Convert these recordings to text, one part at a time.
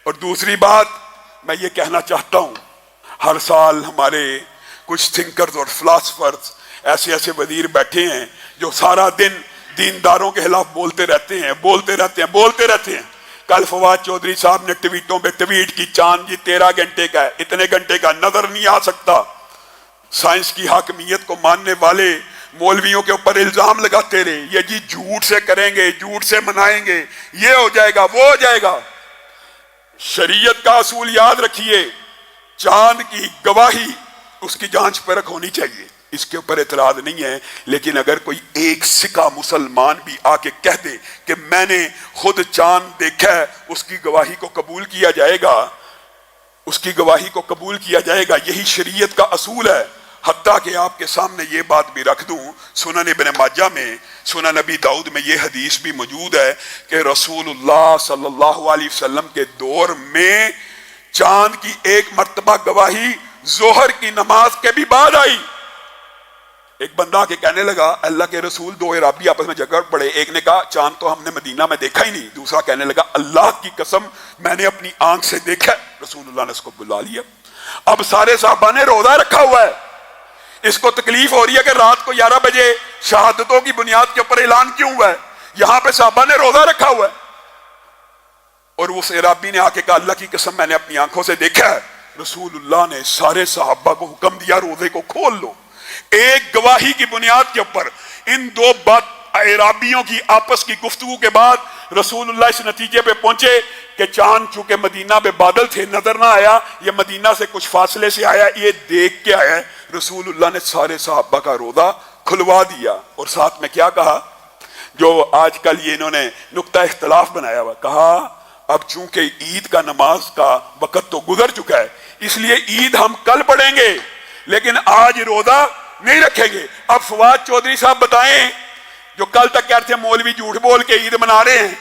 اور دوسری بات میں یہ کہنا چاہتا ہوں، ہر سال ہمارے کچھ تھنکرز اور فلاسفرز ایسے وزیر بیٹھے ہیں جو سارا دن دینداروں کے خلاف بولتے رہتے ہیں۔ کل فواد چودھری صاحب نے ٹویٹوں پہ ٹویٹ کی، چاند جی 13 گھنٹے کا ہے، اتنے گھنٹے کا نظر نہیں آ سکتا۔ سائنس کی حاکمیت کو ماننے والے مولویوں کے اوپر الزام لگاتے رہے، یہ جی جھوٹ سے کریں گے، جھوٹ سے منائیں گے، یہ ہو جائے گا، وہ ہو جائے گا۔ شریعت کا اصول یاد رکھیے، چاند کی گواہی اس کی جانچ پرکھ ہونی چاہیے، اس کے اوپر اعتراض نہیں ہے، لیکن اگر کوئی ایک سکہ مسلمان بھی آ کے کہہ دے کہ میں نے خود چاند دیکھا ہے، اس کی گواہی کو قبول کیا جائے گا، اس کی گواہی کو قبول کیا جائے گا۔ یہی شریعت کا اصول ہے۔ حتیٰ کہ آپ کے سامنے یہ بات بھی رکھ دوں، سنن ابن ماجہ میں، سنن نبی داؤد میں یہ حدیث بھی موجود ہے کہ رسول اللہ صلی اللہ علیہ وسلم کے دور میں چاند کی ایک مرتبہ گواہی ظہر کی نماز کے بھی بعد آئی۔ ایک بندہ کے کہنے لگا اللہ کے رسول، دو عرابی آپس میں جھگڑ پڑے، ایک نے کہا چاند تو ہم نے مدینہ میں دیکھا ہی نہیں، دوسرا کہنے لگا اللہ کی قسم میں نے اپنی آنکھ سے دیکھا۔ رسول اللہ نے اس کو بلا لیا۔ اب سارے صحابہ نے روزہ رکھا ہوا ہے، اس کو تکلیف ہو رہی ہے کہ رات کو 11 بجے شہادتوں کی بنیاد کے اوپر اعلان کیوں ہوا ہے، یہاں پہ صحابہ نے روزہ رکھا ہوا ہے۔ اور اس عرابی نے آ کے کہا اللہ کی قسم میں نے اپنی آنکھوں سے دیکھا ہے۔ رسول اللہ نے سارے صحابہ کو حکم دیا روزے کو کھول لو۔ ایک گواہی کی بنیاد کے اوپر ان دو عرابیوں کی آپس کی گفتگو کے بعد رسول اللہ اس نتیجے پہ پہنچے کہ چاند چونکہ مدینہ میں بادل تھے نظر نہ آیا، یہ مدینہ سے کچھ فاصلے سے آیا، یہ دیکھ کے آیا ہے۔ رسول اللہ نے سارے صحابہ کا روزہ کھلوا دیا، اور ساتھ میں کیا کہا، جو آج کل یہ انہوں نے نقطہ اختلاف بنایا ہوا، کہا اب چونکہ عید کا نماز کا وقت تو گزر چکا ہے، اس لیے عید ہم کل پڑھیں گے لیکن آج روزہ نہیں رکھیں گے۔ اب فواد چودھری صاحب بتائیں، جو کل تک کہتے تھے مولوی جھوٹ بول کے عید منا رہے ہیں،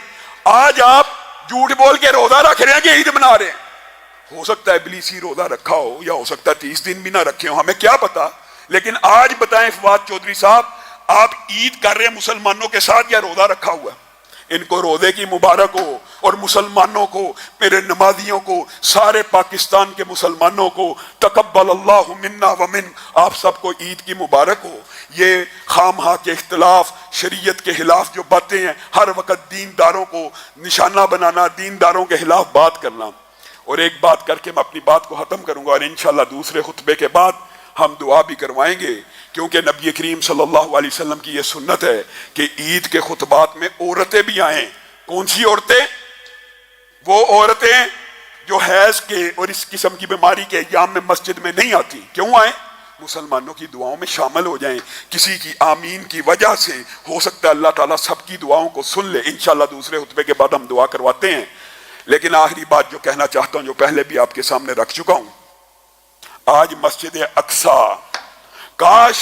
آج آپ جھوٹ بول کے روزہ رکھ رہے ہیں کہ عید منا رہے ہیں؟ ہو سکتا ہے ابلیسی روزہ رکھا ہو، یا ہو سکتا ہے 30 دن بھی نہ رکھے ہو، ہمیں کیا پتا، لیکن آج بتائیں فواد چودھری صاحب، آپ عید کر رہے ہیں مسلمانوں کے ساتھ یا روزہ رکھا ہوا ہے؟ ان کو روزے کی مبارک ہو، اور مسلمانوں کو، میرے نمازیوں کو، سارے پاکستان کے مسلمانوں کو تقبل اللہ منا ومن، آپ سب کو عید کی مبارک ہو۔ یہ خامخواہ کے اختلاف، شریعت کے خلاف جو باتیں ہیں، ہر وقت دینداروں کو نشانہ بنانا، دینداروں کے خلاف بات کرنا۔ اور ایک بات کر کے میں اپنی بات کو ختم کروں گا، اور انشاءاللہ دوسرے خطبے کے بعد ہم دعا بھی کروائیں گے، کیونکہ نبی کریم صلی اللہ علیہ وسلم کی یہ سنت ہے کہ عید کے خطبات میں عورتیں بھی آئیں۔ کون سی عورتیں؟ وہ عورتیں جو حیض کے اور اس قسم کی بیماری کے ایام میں مسجد میں نہیں آتی۔ کیوں آئیں؟ مسلمانوں کی دعاؤں میں شامل ہو جائیں، کسی کی آمین کی وجہ سے ہو سکتا ہے اللہ تعالیٰ سب کی دعاؤں کو سن لے۔ انشاءاللہ دوسرے خطبے کے بعد ہم دعا کرواتے ہیں۔ لیکن آخری بات جو کہنا چاہتا ہوں، جو پہلے بھی آپ کے سامنے رکھ چکا ہوں، آج مسجد اقصیٰ، کاش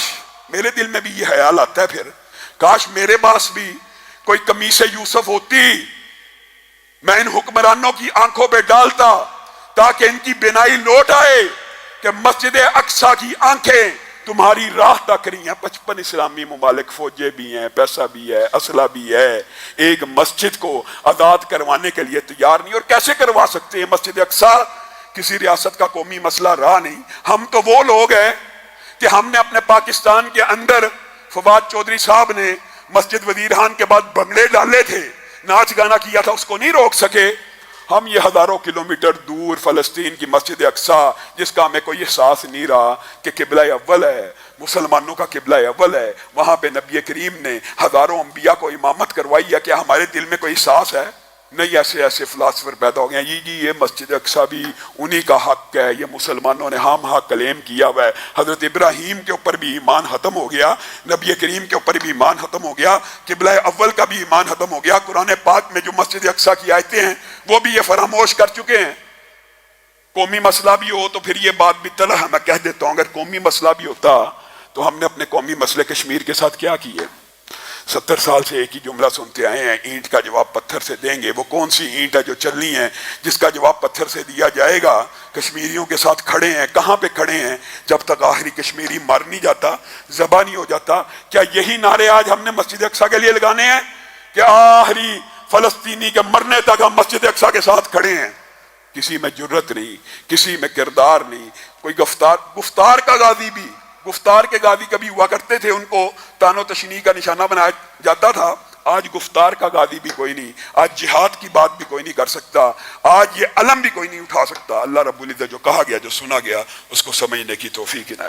میرے دل میں بھی یہ خیال آتا ہے، پھر کاش میرے پاس بھی کوئی قمیص یوسف ہوتی، میں ان حکمرانوں کی آنکھوں پہ ڈالتا تاکہ ان کی بینائی لوٹ آئے کہ مسجد اقصیٰ کی آنکھیں تمہاری راہ تک رہی ہیں۔ 55 اسلامی ممالک فوجیں بھی ہیں، پیسہ بھی ہے، اسلحہ بھی ہے، ایک مسجد کو آزاد کروانے کے لیے تیار نہیں۔ اور کیسے کروا سکتے ہیں؟ مسجد اقصیٰ کسی ریاست کا قومی مسئلہ رہا نہیں۔ ہم تو وہ لوگ ہیں کہ ہم نے اپنے پاکستان کے اندر، فواد چودھری صاحب نے مسجد وزیر خان کے بعد بنگلے ڈالے تھے، ناچ گانا کیا تھا، اس کو نہیں روک سکے۔ ہم یہ ہزاروں کلومیٹر دور فلسطین کی مسجد اقصیٰ، جس کا ہمیں کوئی احساس نہیں رہا کہ قبلہ اول ہے، مسلمانوں کا قبلہ اول ہے، وہاں پہ نبی کریم نے ہزاروں انبیاء کو امامت کروائی ہے، کیا ہمارے دل میں کوئی احساس ہے؟ نہیں، ایسے فلاسفر پیدا ہو گئے ہیں، جی یہ مسجد اقصیٰ بھی انہی کا حق ہے، یہ مسلمانوں نے ہم حق کلیم کیا ہوا ہے۔ حضرت ابراہیم کے اوپر بھی ایمان ختم ہو گیا، نبی کریم کے اوپر بھی ایمان ختم ہو گیا، قبلہ اول کا بھی ایمان ختم ہو گیا۔ قرآن پاک میں جو مسجد اقصیٰ کی آیتیں ہیں وہ بھی یہ فراموش کر چکے ہیں۔ قومی مسئلہ بھی ہو تو پھر یہ بات بھی طلح میں کہہ دیتا ہوں، اگر قومی مسئلہ بھی ہوتا تو ہم نے اپنے قومی مسئلے کشمیر کے ساتھ کیا کیے؟ 70 سال سے ایک ہی جملہ سنتے آئے ہیں، اینٹ کا جواب پتھر سے دیں گے۔ وہ کون سی اینٹ ہے جو چلنی ہے جس کا جواب پتھر سے دیا جائے گا؟ کشمیریوں کے ساتھ کھڑے ہیں، کہاں پہ کھڑے ہیں؟ جب تک آخری کشمیری مر نہیں جاتا، ذبح نہیں ہو جاتا۔ کیا یہی نعرے آج ہم نے مسجد اقصیٰ کے لیے لگانے ہیں کہ آخری فلسطینی کے مرنے تک ہم مسجد اقصیٰ کے ساتھ کھڑے ہیں؟ کسی میں جرت نہیں، کسی میں کردار نہیں، کوئی گفتار کا غازی بھی، گفتار کے غازی کبھی ہوا کرتے تھے، ان کو تان و تشنیع کا نشانہ بنایا جاتا تھا، آج گفتار کا غازی بھی کوئی نہیں، آج جہاد کی بات بھی کوئی نہیں کر سکتا، آج یہ علم بھی کوئی نہیں اٹھا سکتا۔ اللہ رب العزت جو کہا گیا، جو سنا گیا، اس کو سمجھنے کی توفیق عنایت